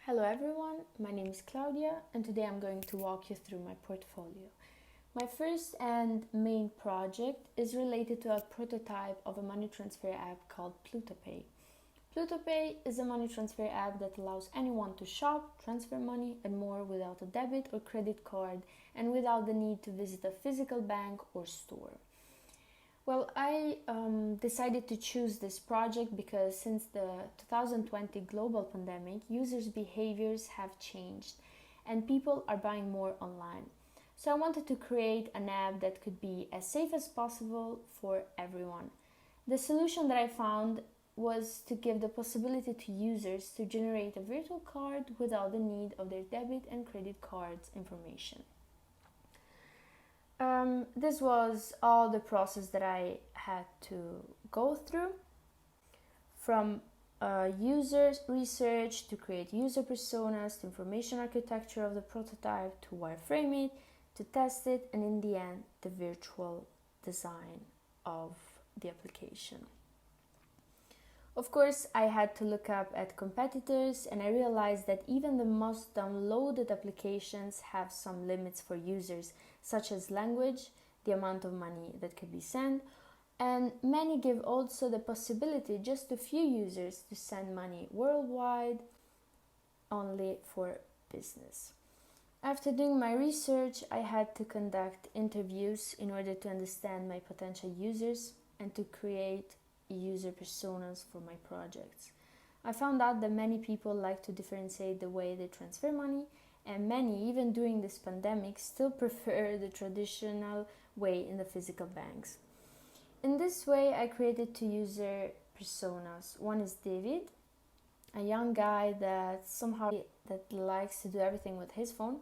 Hello everyone, my name is Claudia and today I'm going to walk you through my portfolio. My first and main project is related to a prototype of a money transfer app called Plutopay. Plutopay is a money transfer app that allows anyone to shop, transfer money and more without a debit or credit card and without the need to visit a physical bank or store. Well, I decided to choose this project because since the 2020 global pandemic, users' behaviors have changed and people are buying more online. So I wanted to create an app that could be as safe as possible for everyone. The solution that I found was to give the possibility to users to generate a virtual card without the need of their debit and credit cards information. This was all the process that I had to go through, from user research to create user personas, to information architecture of the prototype, to wireframe it, to test it, and in the end, the virtual design of the application. Of course, I had to look up at competitors and I realized that even the most downloaded applications have some limits for users, such as language, the amount of money that could be sent, and many give also the possibility just a few users to send money worldwide only for business. After doing my research, I had to conduct interviews in order to understand my potential users and to create user personas for my projects. I found out that many people like to differentiate the way they transfer money, and many, even during this pandemic, still prefer the traditional way in the physical banks. In this way, I created two user personas. One is David, a young guy that likes to do everything with his phone,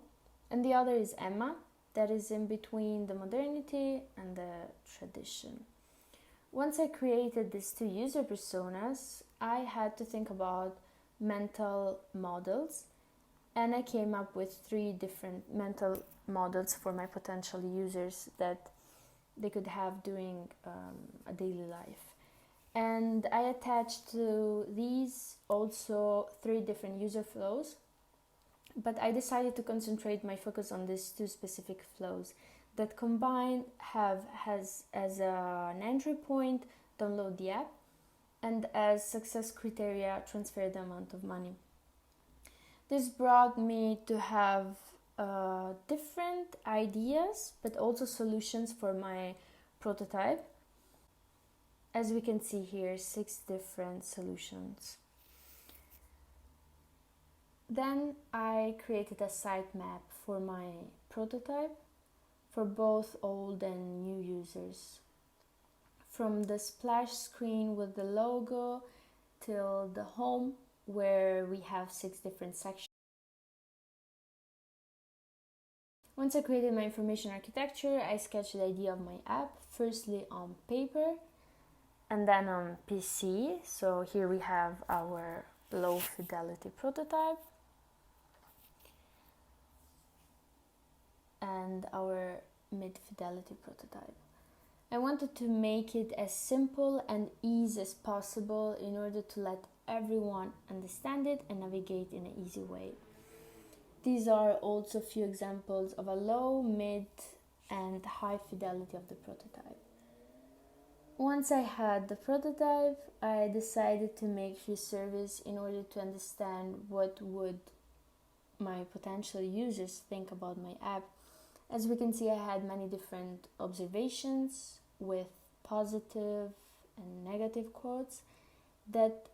and the other is Emma, that is in between the modernity and the tradition. Once I created these two user personas, I had to think about mental models, and I came up with 3 different mental models for my potential users that they could have during a daily life. And I attached to these also 3 different user flows, but I decided to concentrate my focus on these 2 specific flows that combined has as an entry point download the app and as success criteria transfer the amount of money. This brought me to have different ideas but also solutions for my prototype. As we can see here, 6 different solutions. Then I created a sitemap for my prototype for both old and new users. From the splash screen with the logo till the home, where we have 6 different sections. Once I created my information architecture, I sketched the idea of my app, firstly on paper and then on PC. So here we have our low fidelity prototype and our mid-fidelity prototype. I wanted to make it as simple and easy as possible in order to let everyone understand it and navigate in an easy way. These are also a few examples of a low, mid, and high fidelity of the prototype. Once I had the prototype, I decided to make few surveys in order to understand what would my potential users think about my app. As we can see, I had many different observations with positive and negative quotes that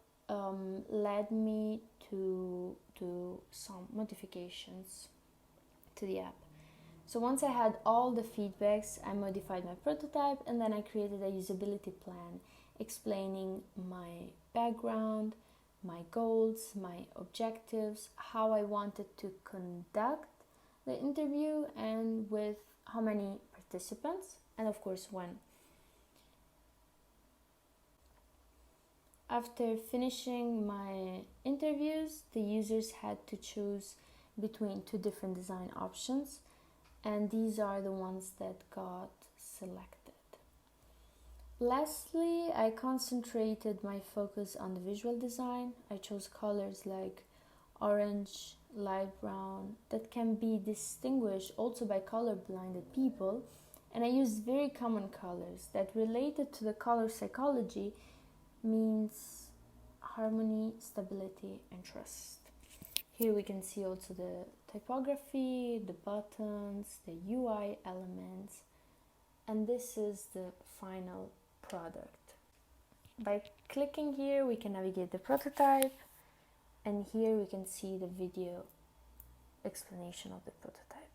led me to some modifications to the app. So once I had all the feedbacks, I modified my prototype and then I created a usability plan explaining my background, my goals, my objectives, how I wanted to conduct the interview and with how many participants, and of course when. After finishing my interviews, the users had to choose between 2 different design options, and these are the ones that got selected. Lastly, I concentrated my focus on the visual design. I chose colors like orange, light brown, that can be distinguished also by color-blinded people. And I used very common colors that related to the color psychology means harmony, stability, and trust. Here we can see also the typography, the buttons, the UI elements, and this is the final product. By clicking here, we can navigate the prototype, and here we can see the video explanation of the prototype.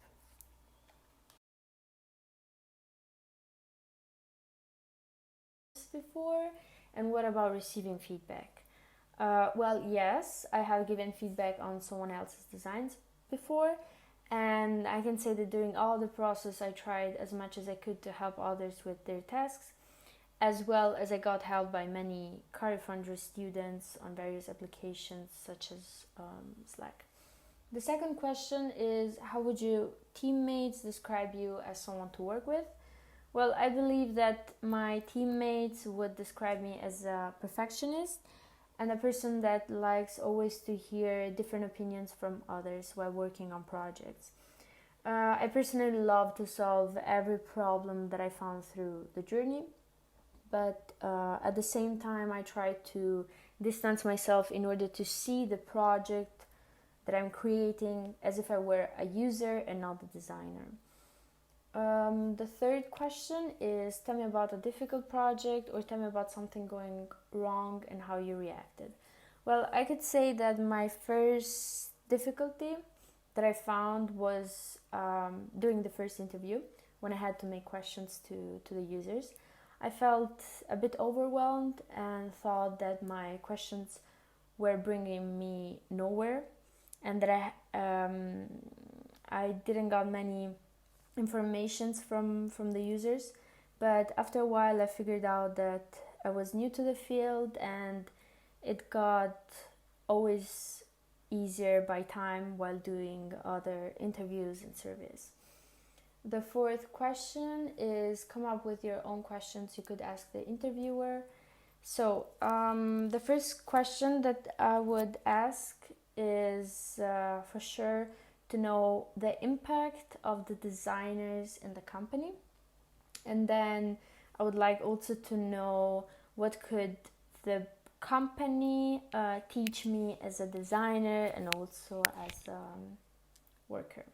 Before, and what about receiving feedback? Well, yes, I have given feedback on someone else's designs before, and I can say that during all the process I tried as much as I could to help others with their tasks, as well as I got help by many Career Foundry students on various applications such as Slack. The second question is, how would your teammates describe you as someone to work with? Well, I believe that my teammates would describe me as a perfectionist and a person that likes always to hear different opinions from others while working on projects. I personally love to solve every problem that I found through the journey, but at the same time I try to distance myself in order to see the project that I'm creating as if I were a user and not the designer. The third question is, tell me about a difficult project, or tell me about something going wrong and how you reacted. Well, I could say that my first difficulty that I found was during the first interview, when I had to make questions to the users. I felt a bit overwhelmed and thought that my questions were bringing me nowhere, and that I didn't got many informations from the users. But after a while I figured out that I was new to the field, and it got always easier by time while doing other interviews and surveys. The fourth question is, come up with your own questions you could ask the interviewer. So the first question that I would ask is for sure to know the impact of the designers in the company. And then I would like also to know what could the company teach me as a designer and also as a worker.